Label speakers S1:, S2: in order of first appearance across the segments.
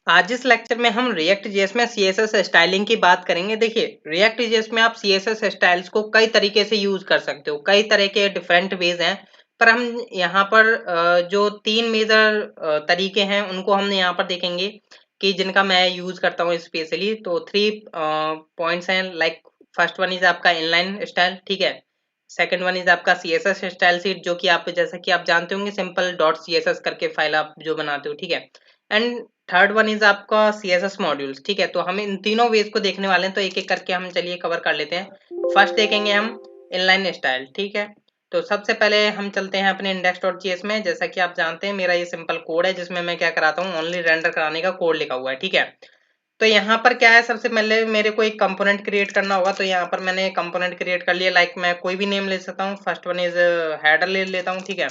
S1: आज इस लेक्चर में हम रिएक्ट जेएस में सीएसएस स्टाइलिंग की बात करेंगे। देखिए, रिएक्ट जेएस में आप सीएसएस स्टाइल्स को कई तरीके से यूज कर सकते हो, कई तरह के डिफरेंट वेज हैं। पर हम यहाँ पर जो 3 मेजर तरीके हैं उनको हम यहाँ पर देखेंगे कि जिनका मैं यूज करता हूँ स्पेशली। तो 3 पॉइंट्स हैं। लाइक फर्स्ट वन इज आपका इनलाइन स्टाइल, ठीक है। सेकंड वन इज आपका सीएसएस स्टाइल शीट, जो कि आप जैसा कि आप जानते होंगे सिंपल डॉट सीएसएस करके फाइल आप जो बनाते हो, ठीक है। एंड थर्ड वन इज आपका सीएसएस मॉड्यूल्स, ठीक है। तो हम इन तीनों वेज को देखने वाले हैं, तो एक एक करके हम चलिए कवर कर लेते हैं। फर्स्ट देखेंगे हम इनलाइन स्टाइल, ठीक है। तो सबसे पहले हम चलते हैं अपने index.js में। जैसा कि आप जानते हैं मेरा ये सिंपल कोड है जिसमें मैं क्या कराता हूँ, ओनली रेंडर कराने का कोड लिखा हुआ है, ठीक है। तो यहाँ पर क्या है, सबसे पहले मेरे को एक कंपोनेंट क्रिएट करना होगा। तो यहाँ पर मैंने कंपोनेंट क्रिएट कर लिया। लाइक मैं कोई भी नेम ले सकता हूँ। फर्स्ट वन इज हेडर ले लेता हूँ, ठीक है।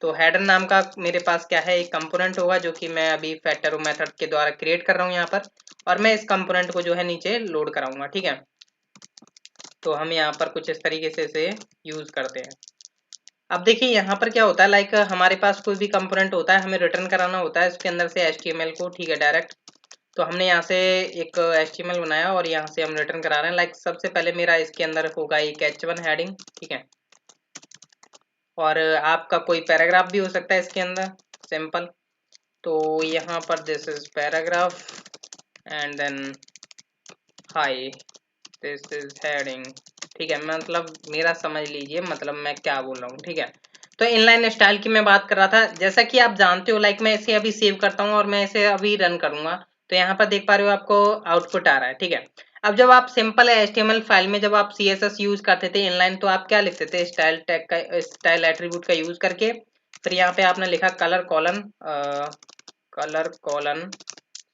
S1: तो हेडर नाम का मेरे पास क्या है, एक कंपोनेंट होगा जो कि मैं अभी फैक्टरो मेथड के द्वारा क्रिएट कर रहा हूँ यहाँ पर। और मैं इस कंपोनेंट को जो है नीचे लोड कराऊंगा, ठीक है। तो हम यहाँ पर कुछ इस तरीके से इसे यूज करते हैं। अब देखिए यहाँ पर क्या होता है, लाइक हमारे पास कोई भी कंपोनेंट होता है, हमें रिटर्न कराना होता है इसके अंदर से HTML को, ठीक है, डायरेक्ट। तो हमने यहाँ से एक HTML बनाया और यहाँ से हम रिटर्न करा रहे हैं। लाइक सबसे पहले मेरा इसके अंदर होगा एक H1 हेडिंग, ठीक है। और आपका कोई पैराग्राफ भी हो सकता है इसके अंदर, सिंपल। तो यहाँ पर this is paragraph and then hi, this is heading, ठीक है। मतलब मेरा समझ लीजिए, मतलब मैं क्या बोल रहा हूँ, ठीक है। तो इनलाइन स्टाइल की मैं बात कर रहा था। जैसा कि आप जानते हो, लाइक मैं इसे अभी सेव करता हूँ और मैं इसे अभी रन करूंगा। तो यहाँ पर देख पा रहे हो आपको आउटपुट आ रहा है, ठीक है। अब जब आप सिंपल HTML फाइल में जब आप CSS यूज करते थे इनलाइन, तो आप क्या लिखते थे, स्टाइल टैग का, स्टाइल एट्रीब्यूट का यूज करके। फिर यहाँ पे आपने लिखा colour colon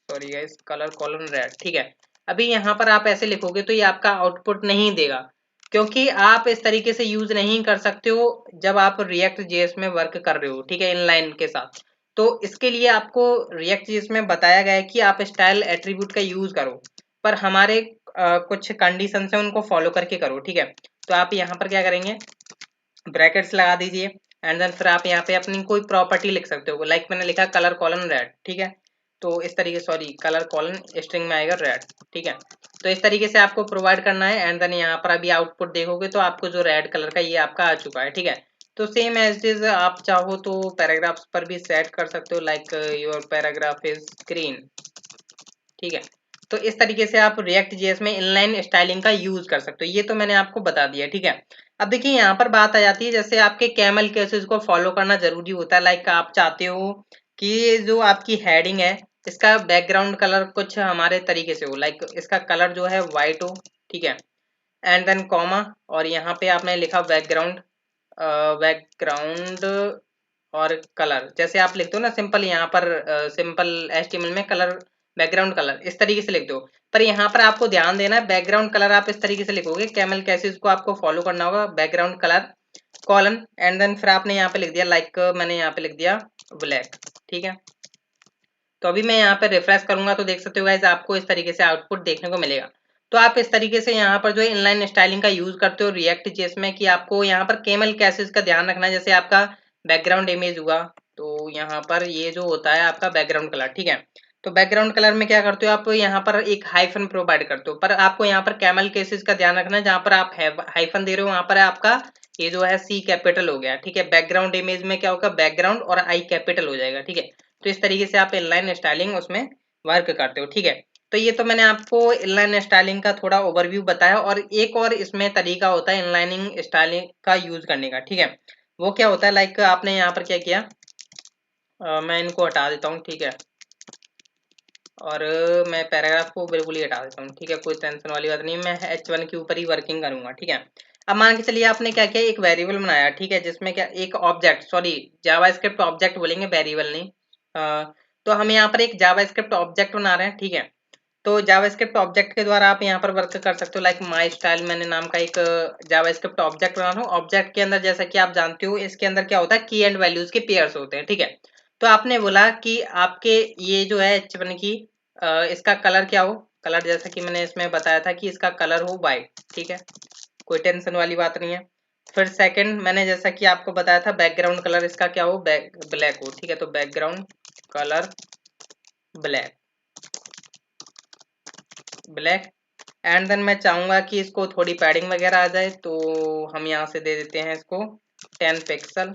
S1: sorry guys, colour colon red, ठीक है। अभी यहाँ पर आप ऐसे लिखोगे तो ये आपका आउटपुट नहीं देगा, क्योंकि आप इस तरीके से यूज नहीं कर सकते हो जब आप रिएक्ट जेएस में वर्क कर रहे हो, ठीक है, इनलाइन के साथ। तो इसके लिए आपको रिएक्ट जेएस में बताया गया है कि आप स्टाइल एट्रीब्यूट का यूज करो, पर हमारे कुछ कंडीशन है उनको फॉलो करके करो, ठीक है। तो आप यहाँ पर क्या करेंगे, ब्रैकेट्स लगा दीजिए एंड देन फिर आप यहाँ पे अपनी कोई प्रॉपर्टी लिख सकते हो। लाइक मैंने लिखा कलर कॉलन रेड, ठीक है। तो इस तरीके, सॉरी, कलर कॉलन स्ट्रिंग में आएगा रेड, ठीक है। तो इस तरीके से आपको प्रोवाइड करना है एंड देन यहाँ पर अभी आउटपुट देखोगे तो आपको जो रेड कलर का ये आपका आ चुका है, ठीक है। तो सेम एज इज आप चाहो तो पैराग्राफ्स पर भी सेट कर सकते हो। Like your paragraph is green, ठीक है। तो इस तरीके से आप रिएक्ट जेएस में इनलाइन स्टाइलिंग का यूज कर सकते हो। ये तो मैंने आपको बता दिया, ठीक है। अब देखिए यहाँ पर बात आ जाती है, जैसे आपके कैमल केसेस को फॉलो करना जरूरी होता है। लाइक आप चाहते हो कि ये जो आपकी हेडिंग है इसका बैकग्राउंड कलर कुछ हमारे तरीके से हो। लाइक इसका कलर जो है व्हाइट हो, ठीक है। एंड देन कॉमा, और यहाँ पे आपने लिखा बैकग्राउंड और कलर, जैसे आप लिखते हो ना सिंपल, यहाँ पर सिंपल HTML में कलर, बैकग्राउंड कलर इस तरीके से लिख दो। पर यहाँ पर आपको ध्यान देना है, बैकग्राउंड कलर आप इस तरीके से लिखोगे, कैमल कैसेस को आपको फॉलो करना होगा, background colour colon and then फिर आपने यहाँ पे लिख दिया, लाइक मैंने यहाँ पे लिख दिया ब्लैक, ठीक है। तो अभी मैं यहाँ पे रिफ्रेश करूंगा तो देख सकते हो गाइस आपको इस तरीके से आउटपुट देखने को मिलेगा। तो आप इस तरीके से यहाँ पर जो इनलाइन स्टाइलिंग का यूज करते हो रिएक्ट जेएस में, कि आपको यहाँ पर केमल कैसेस का ध्यान रखना है। जैसे आपका बैकग्राउंड इमेज हुआ, तो यहाँ पर ये जो होता है आपका बैकग्राउंड कलर, ठीक है। तो बैकग्राउंड कलर में क्या करते हो आप, यहाँ पर एक हाइफन प्रोवाइड करते हो, पर आपको यहाँ पर कैमल केसेस का ध्यान रखना है। जहाँ पर आप हाइफन दे रहे हो वहां पर आपका ये जो है C कैपिटल हो गया, ठीक है। बैकग्राउंड इमेज में क्या होगा, बैकग्राउंड और I कैपिटल हो जाएगा, ठीक है। तो इस तरीके से आप इनलाइन स्टाइलिंग उसमें वर्क करते हो, ठीक है। तो ये तो मैंने आपको इनलाइन स्टाइलिंग का थोड़ा ओवरव्यू बताया। और एक और इसमें तरीका होता है इनलाइनिंग स्टाइलिंग का यूज करने का, ठीक है। वो क्या होता है, लाइक आपने यहाँ पर क्या किया, मैं इनको हटा देता हूँ, ठीक है। और मैं पैराग्राफ को बिल्कुल ही हटा देता हूँ, ठीक है। कोई टेंशन वाली बात नहीं, मैं H1 के ऊपर ही वर्किंग करूंगा, ठीक है। अब मान के चलिए आपने क्या किया, एक वेरिएबल बनाया, ठीक है, जिसमें क्या, एक ऑब्जेक्ट, सॉरी जावास्क्रिप्ट ऑब्जेक्ट बोलेंगे, वेरिएबल नहीं। तो हम यहाँ पर एक जावास्क्रिप्ट ऑब्जेक्ट बना रहे हैं, ठीक है। तो जावास्क्रिप्ट ऑब्जेक्ट के द्वारा आप यहाँ पर वर्क कर सकते हो। लाइक माई स्टाइल मैंने नाम का एक जावास्क्रिप्ट ऑब्जेक्ट बना रहा हूँ। ऑब्जेक्ट के अंदर जैसा कि आप जानते हो इसके अंदर क्या होता है, की एंड वैल्यूज के पेयर्स होते हैं, ठीक है। तो आपने बोला कि आपके ये जो है H1 की इसका कलर क्या हो, कलर जैसा कि मैंने इसमें बताया था कि इसका कलर हो व्हाइट, ठीक है। कोई टेंशन वाली बात नहीं है। फिर सेकंड मैंने जैसा कि आपको बताया था बैकग्राउंड कलर इसका क्या हो, ब्लैक हो, ठीक है। तो background colour black, black. And then मैं चाहूंगा कि इसको थोड़ी पैडिंग वगैरह आ जाए, तो हम यहाँ से दे देते हैं इसको 10 pixel.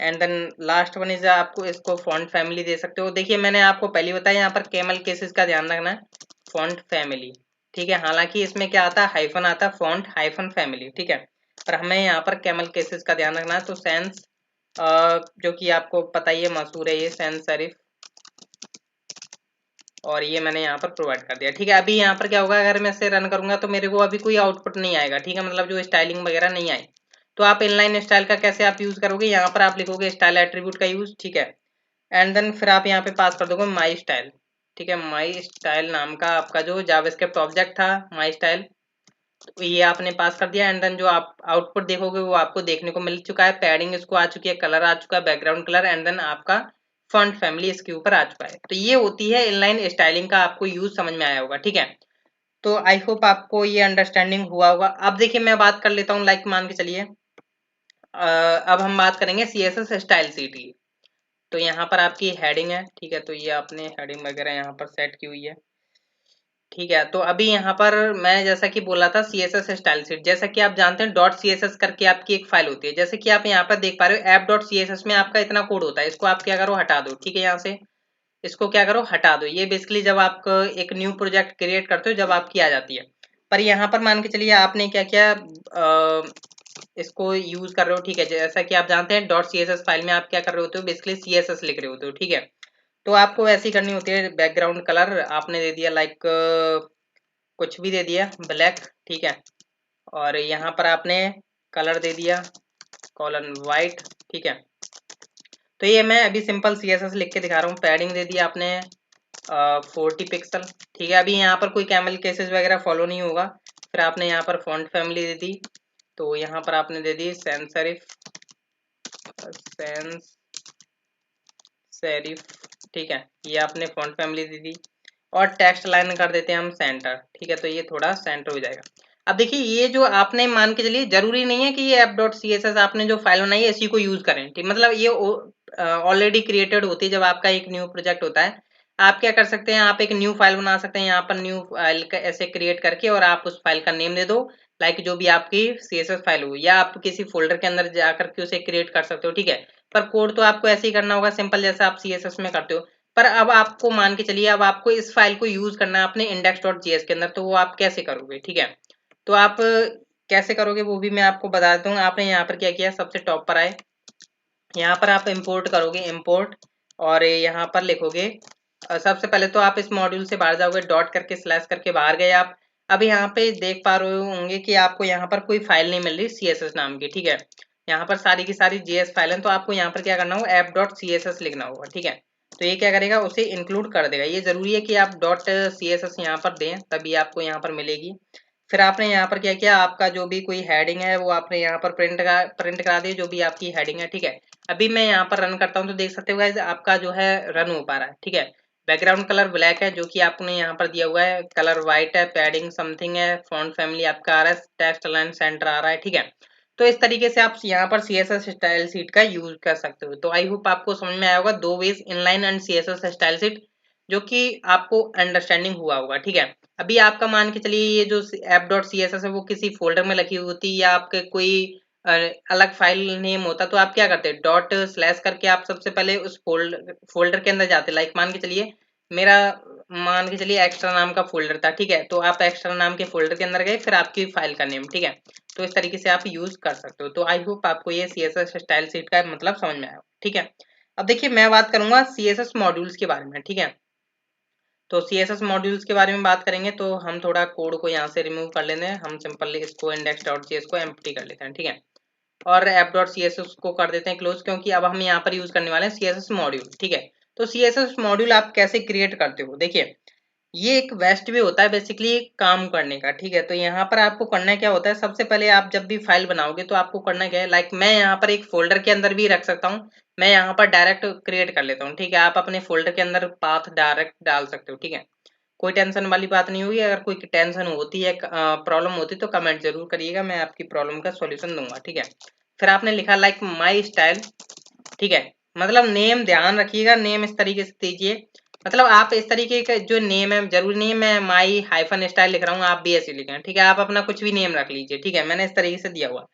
S1: And then last one is, आपको इसको फॉन्ट फैमिली दे सकते हो। देखिए मैंने आपको पहले बताया यहाँ पर कैमल केसेस का ध्यान रखना है, फॉन्ट फैमिली, ठीक है। हालांकि इसमें क्या आता है, हाइफन आता है, फॉन्ट हाइफन फैमिली, ठीक है। पर हमें यहाँ पर कैमल केसेस का ध्यान रखना है। तो सेंस, जो कि आपको पता ही है, मशहूर है ये सैंस सेरिफ, और ये मैंने यहाँ पर प्रोवाइड कर दिया, ठीक है। अभी यहाँ पर क्या होगा, अगर मैं इसे रन करूंगा तो मेरे को अभी कोई आउटपुट नहीं आएगा, ठीक है, मतलब जो स्टाइलिंग वगैरह नहीं आई। तो आप इनलाइन स्टाइल का कैसे आप यूज करोगे, यहाँ पर आप लिखोगे स्टाइल एट्रीब्यूट का यूज, ठीक है। एंड देन फिर आप यहाँ पे पास कर दोगे माई स्टाइल, ठीक है। माई स्टाइल नाम का आपका जो जावास्क्रिप्ट ऑब्जेक्ट था, माई स्टाइल, तो ये आपने पास कर दिया। एंड देन जो आप आउटपुट देखोगे वो आपको देखने को मिल चुका है, पैडिंग इसको आ चुकी है, कलर आ चुका है, बैकग्राउंड कलर, एंड देन आपका फॉन्ट फैमिली इसके ऊपर आ चुका है। तो ये होती है इनलाइन स्टाइलिंग का, आपको यूज समझ में आया होगा, ठीक है। तो आई होप आपको ये अंडरस्टैंडिंग हुआ होगा। अब देखिए मैं बात कर लेता हूँ, लाइक मान के चलिए अब हम बात करेंगे CSS स्टाइल सीट की। तो यहाँ पर आपकी हेडिंग है, ठीक है, तो ये आपने हेडिंग वगैरह यहाँ पर सेट की हुई है, ठीक है। तो अभी यहाँ पर मैं जैसा कि बोला था CSS स्टाइल शीट, जैसा कि आप जानते हैं डॉट CSS करके आपकी एक फाइल होती है, जैसे कि आप यहाँ पर देख पा रहे हो ऐप डॉट CSS में आपका इतना कोड होता है, इसको आप क्या करो हटा दो, ठीक है। यहाँ से इसको क्या करो हटा दो। ये बेसिकली जब आप एक न्यू प्रोजेक्ट क्रिएट करते हो, जब आपकी आ जाती है। पर यहाँ पर मान के चलिए आपने क्या किया, इसको यूज कर रहे हो, ठीक है। जैसा कि आप जानते हैं डॉट CSS फाइल में आप क्या कर रहे होते हो, बेसिकली CSS लिख रहे होते हो, ठीक है। तो आपको ऐसी करनी होती है, बैकग्राउंड कलर आपने दे दिया लाइक कुछ भी दे दिया ब्लैक, ठीक है। और यहाँ पर आपने कलर दे दिया कॉलन वाइट, ठीक है। तो ये मैं अभी सिंपल CSS लिख के दिखा रहा हूँ। पैडिंग दे दिया आपने 40 पिक्सल, ठीक है। अभी यहाँ पर कोई कैमल केसेस वगैरह फॉलो नहीं होगा। फिर आपने यहाँ पर फॉन्ट फैमिली दे दी, तो यहाँ पर आपने दे दी सैंस सेरिफ, ठीक है। ये आपने फॉन्ट फैमिली दे दी, और टेक्स्ट लाइन कर देते हैं हम सेंटर, ठीक है। तो ये थोड़ा सेंटर हो जाएगा। अब देखिए ये जो आपने मान के चलिए, जरूरी नहीं है कि ये app.css आपने जो फाइल बनाई है इसी को यूज करें, ठीक, मतलब ये ऑलरेडी क्रिएटेड होती है। जब आपका एक न्यू प्रोजेक्ट होता है, आप क्या कर सकते हैं, आप एक न्यू फाइल बना सकते हैं, यहाँ पर न्यू फाइल का ऐसे क्रिएट करके, और आप उस फाइल का नेम दे दो, लाइक जो भी आपकी CSS फाइल हो, या आप किसी फोल्डर के अंदर जाकर के उसे क्रिएट कर सकते हो, ठीक है। पर कोड तो आपको ऐसे ही करना होगा सिंपल, जैसा आप CSS में करते हो। पर अब आपको मान के चलिए, अब आपको इस फाइल को यूज करना है अपने index.js के अंदर, तो वो आप कैसे करोगे, ठीक है। तो आप कैसे करोगे वो भी मैं आपको बता देता हूँ। आपने यहाँ पर क्या किया, सबसे टॉप पर आए, यहाँ पर आप इंपोर्ट करोगे, इंपोर्ट, और यहाँ पर लिखोगे सबसे पहले तो आप इस मॉड्यूल से बाहर जाओगे, डॉट करके स्लैश करके बाहर गए आप। अब यहाँ पे देख पा रहे होंगे कि आपको यहाँ पर कोई फाइल नहीं मिल रही CSS नाम की, ठीक है। यहाँ पर सारी की सारी JS फाइल है, तो आपको यहाँ पर क्या करना होगा, app.css लिखना होगा, ठीक है। तो ये क्या करेगा, उसे इंक्लूड कर देगा। ये जरूरी है कि आप .css यहाँ पर दें, तभी आपको यहाँ पर मिलेगी। फिर आपने यहाँ पर क्या किया, आपका जो भी कोई हेडिंग है वो आपने यहाँ पर प्रिंट करा दी, जो भी आपकी हेडिंग है, ठीक है। अभी मैं यहाँ पर रन करता हूँ तो देख सकते हो गाइस आपका जो है रन हो पा रहा है, ठीक है। बैकग्राउंड कलर ब्लैक है, जो कि आपने यहाँ पर दिया हुआ है, कलर व्हाइट है, पैडिंग समथिंग है, फॉन्ट फैमिली आपका आ रहा है, टेक्स्ट अलाइन सेंटर आ रहा है, ठीक है। तो इस तरीके से आप यहाँ पर CSS स्टाइल सीट का यूज कर सकते हो। तो आई होप आपको समझ में आया होगा, दो ways, inline and CSS style sheet, जो कि आपको अंडरस्टैंडिंग हुआ होगा, ठीक है। अभी आपका मान के चलिए ये जो app.css है वो किसी फोल्डर में लगी होती, या आपके कोई अलग फाइल नेम होता, तो आप क्या करते, डॉट स्लैश करके आप सबसे पहले उस फोल्डर के अंदर जाते। लाइक मान के चलिए मेरा, मान के चलिए एक्स्ट्रा नाम का फोल्डर था, ठीक है। तो आप एक्स्ट्रा नाम के फोल्डर के अंदर गए, फिर आपकी फाइल का नेम, ठीक है। तो इस तरीके से आप यूज कर सकते हो। तो आई होप आपको ये CSS स्टाइल सीट का मतलब समझ में आया, ठीक है। अब देखिए मैं बात करूंगा CSS मॉड्यूल्स के बारे में, ठीक है। तो CSS मॉड्यूल्स के बारे में बात करेंगे, तो हम थोड़ा कोड को यहाँ से रिमूव कर लेते हैं। हम सिंपली इसको index.js को एम्प्टी कर लेते हैं, ठीक है। और app.css को कर देते हैं क्लोज, क्योंकि अब हम यहाँ पर यूज करने वाले हैं CSS मॉड्यूल, ठीक है। तो CSS मॉड्यूल आप कैसे क्रिएट करते हो, देखिए ये एक बेस्ट वे होता है बेसिकली काम करने का, ठीक है। तो यहाँ पर आपको करना क्या होता है, सबसे पहले आप जब भी फाइल बनाओगे तो आपको करना क्या है, लाइक मैं यहाँ पर एक फोल्डर के अंदर भी रख सकता हूँ, मैं यहाँ पर डायरेक्ट क्रिएट कर लेता हूँ, ठीक है। आप अपने फोल्डर के अंदर पाथ डायरेक्ट डाल सकते हो, ठीक है। कोई टेंशन वाली बात नहीं होगी। अगर कोई टेंशन होती है, प्रॉब्लम होती है, तो कमेंट जरूर करिएगा, मैं आपकी प्रॉब्लम का सॉल्यूशन दूंगा, ठीक है। फिर आपने लिखा लाइक माई स्टाइल, ठीक है, मतलब नेम ध्यान रखिएगा, नेम इस तरीके से दीजिए मतलब आप इस तरीके का जो नेम है, जरूरी नहीं मैं माई हाइफन स्टाइल लिख रहा हूँ, आप भी ऐसे लिखें, ठीक है। आप अपना कुछ भी नेम रख लीजिए, ठीक है, मैंने इस तरीके से दिया हुआ।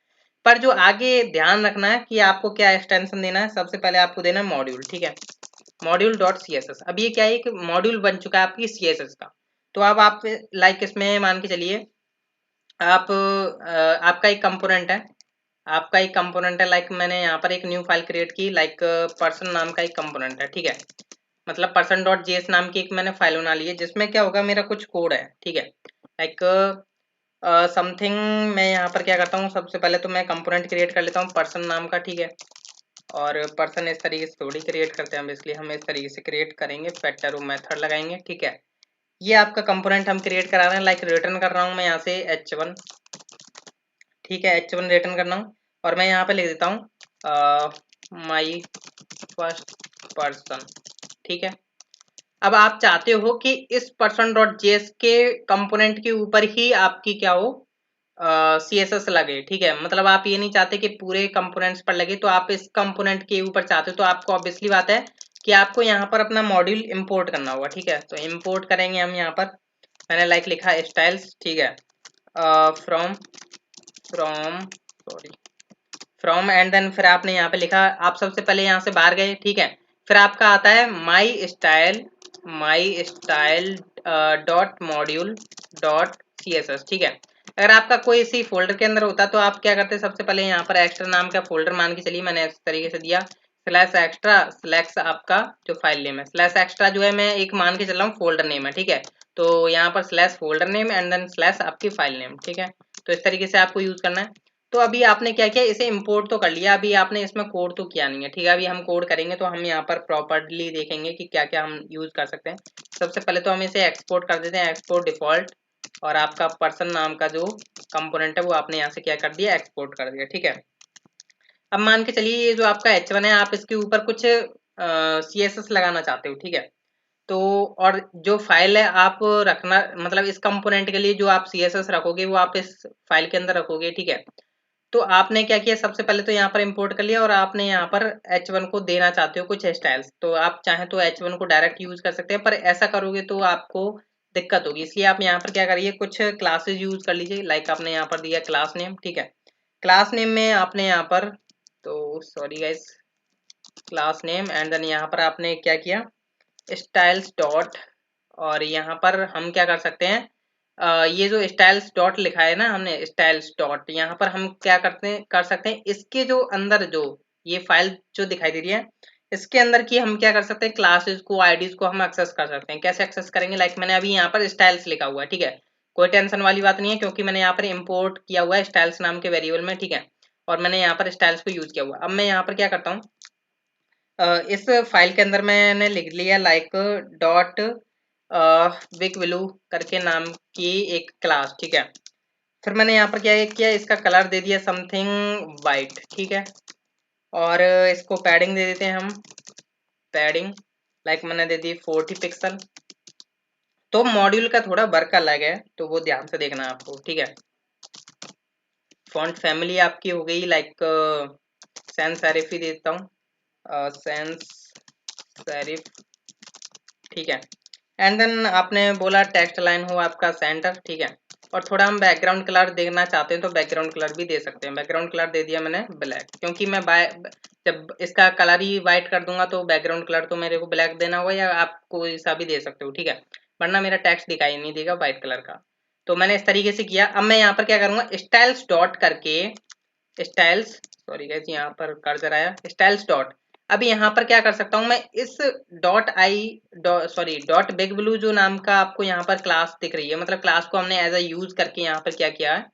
S1: पर जो आगे ध्यान रखना है कि आपको क्या एक्सटेंशन देना है। सबसे पहले आपको देना है मॉड्यूल, ठीक है, module dot C S S. अब ये क्या है कि मॉड्यूल बन चुका है आपकी सी एस एस का। तो अब आप लाइक इसमें मान के चलिए आप आपका एक कंपोनेंट है, आपका एक कंपोनेंट है, लाइक मैंने यहाँ पर एक न्यू फाइल क्रिएट की, लाइक पर्सन नाम का एक कंपोनेंट है, ठीक है। मतलब पर्सन डॉट जेएस नाम की एक मैंने फाइल बना ली है, जिसमें क्या होगा, मेरा कुछ कोड है, ठीक है, लाइक समथिंग। मैं यहाँ पर क्या करता हूँ, सबसे पहले तो मैं कंपोनेंट क्रिएट कर लेता हूँ पर्सन नाम का, ठीक है। और पर्सन इस तरीके से थोड़ी क्रिएट करते हैं, इसलिए हम इस तरीके से क्रिएट करेंगे, फैक्टर मेथड लगाएंगे, ठीक है। ये आपका कंपोनेंट हम क्रिएट करा रहे हैं, लाइक रिटर्न कर रहा हूँ मैं यहाँ से h1, ठीक है, h1 रिटर्न करना हूँ। और मैं यहाँ पे लिख देता हूँ माई फर्स्ट पर्सन, ठीक है। अब आप चाहते हो कि इस पर्सन डॉट जेएस के कंपोनेंट के ऊपर ही आपकी क्या हो, सी एस एस लगे, ठीक है। मतलब आप ये नहीं चाहते कि पूरे कंपोनेंट्स पर लगे, तो आप इस कंपोनेंट के ऊपर चाहते हो, तो आपको ऑब्वियसली बात है कि आपको यहाँ पर अपना मॉड्यूल इंपोर्ट करना होगा, ठीक है। तो इंपोर्ट करेंगे हम यहाँ पर, मैंने लाइक लिखा स्टाइल्स, ठीक है, from from sorry from and then फिर आपने यहाँ पे लिखा, आप सबसे पहले यहाँ से बाहर गए, ठीक है। फिर आपका आता है my style dot module dot C S S, ठीक है। अगर आपका कोई इसी फोल्डर के अंदर होता तो आप क्या करते, सबसे पहले यहाँ पर एक्स्ट्रा नाम का फोल्डर मान के चलिए, मैंने इस तरीके से दिया स्लैश एक्स्ट्रा स्लैश आपका जो फाइल नेम है, स्लैश एक्स्ट्रा जो है मैं एक मान के चल रहा हूँ फोल्डर नेम है, ठीक है। तो यहाँ पर slash folder name and then slash आपकी फाइल नेम, ठीक है। तो इस तरीके से आपको यूज करना है। तो अभी आपने क्या किया, इसे इंपोर्ट तो कर लिया, अभी आपने इसमें कोड तो किया नहीं है, ठीक है। अभी हम कोड करेंगे, तो हम यहाँ पर प्रॉपर्ली देखेंगे कि क्या क्या हम यूज कर सकते हैं। सबसे पहले तो हम इसे एक्सपोर्ट कर देते हैं, एक्सपोर्ट डिफॉल्ट, और आपका पर्सन नाम का जो कंपोनेंट है वो आपने यहाँ से क्या कर दिया, एक्सपोर्ट कर दिया, ठीक है। अब मान के चलिए ये जो आपका h1 है, आप इसके ऊपर कुछ सी एस एस लगाना चाहते हो, ठीक है। तो और जो फाइल है आप रखना, मतलब इस कंपोनेंट के लिए जो आप सी एस एस रखोगे वो आप इस फाइल के अंदर रखोगे, ठीक है। तो आपने क्या किया, सबसे पहले तो यहाँ पर इंपोर्ट कर लिया, और आपने यहाँ पर h1 को देना चाहते हो कुछ स्टाइल्स, तो आप चाहें तो h1 को डायरेक्ट यूज कर सकते हैं, पर ऐसा करोगे तो आपको दिक्कत होगी। इसलिए आप यहाँ पर क्या करिए, कुछ क्लासेस यूज कर लीजिए, लाइक आपने यहाँ पर दिया क्लास नेम, ठीक है। क्लास नेम में आपने यहाँ पर, तो sorry guys, class name and then यहाँ पर आपने क्या किया, स्टाइल्स डॉट, और यहाँ पर हम क्या कर सकते हैं, ये जो स्टाइल्स डॉट लिखा है ना हमने, स्टाइल्स डॉट, यहाँ पर हम क्या कर सकते हैं, इसके जो अंदर जो ये फाइल जो दिखाई दे रही है, इसके अंदर की हम क्या कर सकते हैं, क्लासेस को आईडीज को हम एक्सेस कर सकते हैं। कैसे एक्सेस करेंगे, लाइक मैंने अभी यहाँ पर स्टाइल्स लिखा हुआ है, ठीक है। कोई टेंशन वाली बात नहीं है, क्योंकि मैंने यहाँ पर इंपोर्ट किया हुआ है स्टाइल्स नाम के वेरिएबल में, ठीक है। और मैंने यहाँ पर स्टाइल्स को यूज किया हुआ। अब मैं यहाँ पर क्या करता हूँ, इस फाइल के अंदर मैंने लिख लिया लाइक डॉट बिग ब्लू करके नाम की एक क्लास, ठीक है। फिर मैंने यहाँ पर क्या किया, इसका कलर दे दिया समथिंग वाइट, ठीक है। और इसको पैडिंग दे देते हैं हम, पैडिंग लाइक मैंने दे दी 40 पिक्सल। तो मॉड्यूल का थोड़ा वर्क अलग है, तो वो ध्यान से देखना आपको, ठीक है। फॉन्ट फैमिली आपकी हो गई लाइक सैंस सेरिफ ही देता हूँ, सैंस सेरिफ, ठीक है। एंड देन आपने बोला टेक्स्ट लाइन हो आपका सेंटर, ठीक है। और थोड़ा हम बैकग्राउंड कलर देखना चाहते हैं तो बैकग्राउंड कलर भी दे सकते हैं। बैकग्राउंड कलर दे दिया मैंने ब्लैक, क्योंकि मैं जब इसका कलर ही वाइट कर दूंगा तो बैकग्राउंड कलर तो मेरे को ब्लैक देना होगा, या आप कोई सा भी दे सकते हो, ठीक है। वरना मेरा टेक्स्ट दिखाई नहीं देगा व्हाइट कलर का। तो मैंने इस तरीके से किया। अब मैं यहाँ पर क्या करूंगा, स्टाइल्स डॉट करके, स्टाइल्स, सॉरी गाइस यहाँ पर कर्सर आया, स्टाइल्स डॉट। अब यहाँ पर क्या कर सकता हूँ मैं, इस डॉट बिग ब्लू जो नाम का आपको यहाँ पर क्लास दिख रही है, मतलब क्लास को हमने एज अ यूज करके यहाँ पर क्या किया है,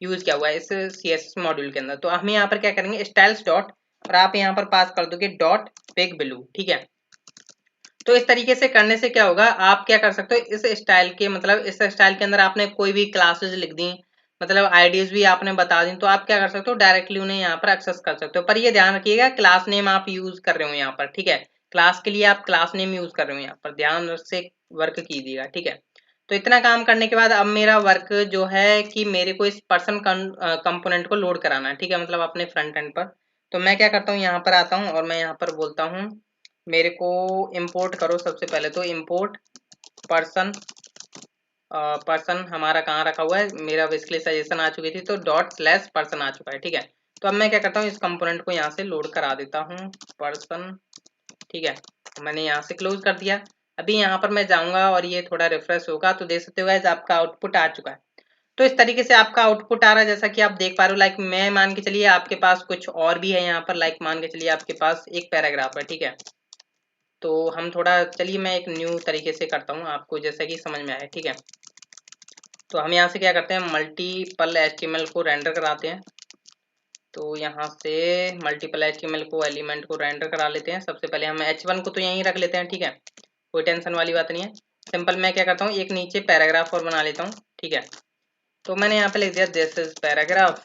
S1: यूज किया हुआ है इस CSS मॉड्यूल के अंदर। तो हम यहाँ पर क्या करेंगे, स्टाइल्स डॉट, और आप यहाँ पर पास कर दोगे डॉट बिग ब्लू, ठीक है। तो इस तरीके से करने से क्या होगा, आप क्या कर सकते हो, इस स्टाइल के, मतलब इस स्टाइल के अंदर आपने कोई भी क्लासेस लिख दी, मतलब आईडीज भी आपने बता दी, तो आप क्या कर सकते हो, डायरेक्टली उन्हें यहाँ पर एक्सेस कर सकते हो। पर ये ध्यान रखिएगा, क्लास नेम आप यूज कर रहे हो यहाँ पर, ठीक है। क्लास के लिए आप क्लास नेम यूज कर रहे हो यहाँ पर, ध्यान से वर्क कीजिएगा, ठीक है। तो इतना काम करने के बाद अब मेरा वर्क जो है कि मेरे को इस पर्सन कंपोनेंट को लोड कराना है, ठीक है, मतलब अपने फ्रंट एंड पर। तो मैं क्या करता हूँ, यहाँ पर आता हूँ और मैं यहाँ पर बोलता हूँ मेरे को इंपोर्ट करो। सबसे पहले तो इंपोर्ट पर्सन, पर्सन हमारा कहाँ रखा हुआ है, मेरा बेसिकली सजेशन आ चुकी थी तो डॉट स्लैश पर्सन आ चुका है। ठीक है, तो अब मैं क्या करता हूँ, इस कंपोनेंट को यहाँ से लोड करा देता हूँ, पर्सन। ठीक है, मैंने यहाँ से क्लोज कर दिया। अभी यहाँ पर मैं जाऊँगा और ये थोड़ा रिफ्रेश होगा तो देख सकते हो गाइस आपका आउटपुट आ चुका है। तो इस तरीके से आपका आउटपुट आ रहा है, जैसा कि आप देख पा रहे हो। लाइक मैं मान के चलिए आपके पास कुछ और भी है यहाँ पर, लाइक मान के चलिए आपके पास एक पैराग्राफ है। ठीक है, तो हम थोड़ा, चलिए मैं एक न्यू तरीके से करता हूँ आपको जैसा कि समझ में आए। ठीक है, तो हम यहाँ से क्या करते हैं, मल्टीपल HTML को रेंडर कराते हैं। तो यहाँ से मल्टीपल HTML को एलिमेंट को रेंडर करा लेते हैं। सबसे पहले हम H1 को तो यहीं रख लेते हैं। ठीक है, कोई टेंशन वाली बात नहीं है। सिंपल मैं क्या करता हूँ, एक नीचे पैराग्राफ और बना लेता हूँ। ठीक है, तो मैंने यहाँ पे लिख दिया दिस इज पैराग्राफ,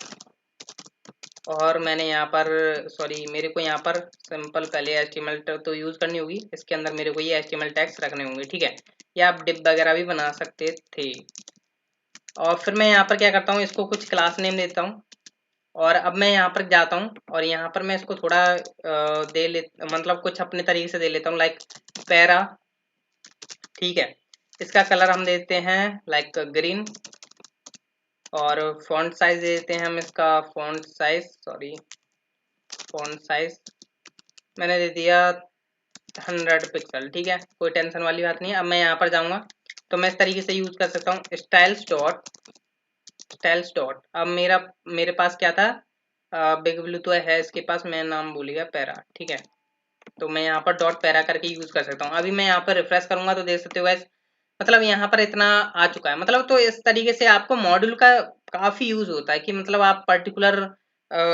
S1: और मैंने यहाँ पर, सॉरी, मेरे को यहाँ पर सिंपल पहले HTML तो यूज़ करनी होगी, इसके अंदर मेरे को ये HTML टैग्स रखने होंगे। ठीक है, या आप डिव वगैरह भी बना सकते थे। और फिर मैं यहाँ पर क्या करता हूँ, इसको कुछ क्लास नेम देता हूँ। और अब मैं यहाँ पर जाता हूँ और यहाँ पर मैं इसको थोड़ा मतलब कुछ अपने तरीके से दे लेता हूँ, लाइक पैरा। ठीक है, इसका कलर हम देते हैं लाइक ग्रीन, और फॉन्ट साइज देते हैं हम इसका, font size, sorry, font size मैंने दे दिया 100 पिक्सल। ठीक है, कोई टेंशन वाली बात नहीं है। अब मैं यहाँ पर जाऊँगा तो मैं इस तरीके से यूज कर सकता हूँ, स्टाइल्स डॉट। अब मेरे पास क्या था, बिग ब्लू तो है इसके पास, मैं नाम भूल गया, पैरा। ठीक है, तो मैं यहाँ पर डॉट पैरा करके यूज कर सकता हूँ। अभी मैं यहाँ पर रिफ्रेश करूंगा तो देख सकते हो गाइस, मतलब यहाँ पर इतना आ चुका है। मतलब तो इस तरीके से आपको मॉड्यूल का काफी यूज होता है कि मतलब आप पर्टिकुलर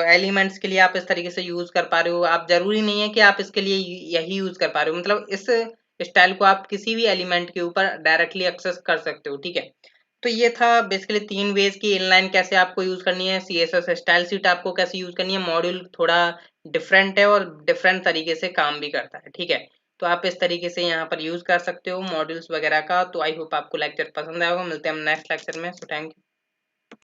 S1: एलिमेंट्स के लिए आप इस तरीके से यूज कर पा रहे हो। आप जरूरी नहीं है कि आप इसके लिए यही यूज कर पा रहे हो, मतलब इस स्टाइल को आप किसी भी एलिमेंट के ऊपर डायरेक्टली एक्सेस कर सकते हो। ठीक है, तो ये था बेसिकली 3 वेज की इनलाइन कैसे आपको यूज करनी है, CSS स्टाइल शीट आपको कैसे यूज करनी है। मॉड्यूल थोड़ा डिफरेंट है और डिफरेंट तरीके से काम भी करता है। ठीक है, तो आप इस तरीके से यहाँ पर यूज कर सकते हो मॉड्यूल्स वगैरह का। तो आई होप आपको लेक्चर पसंद आएगा। मिलते हैं हम नेक्स्ट लेक्चर में। So thank you.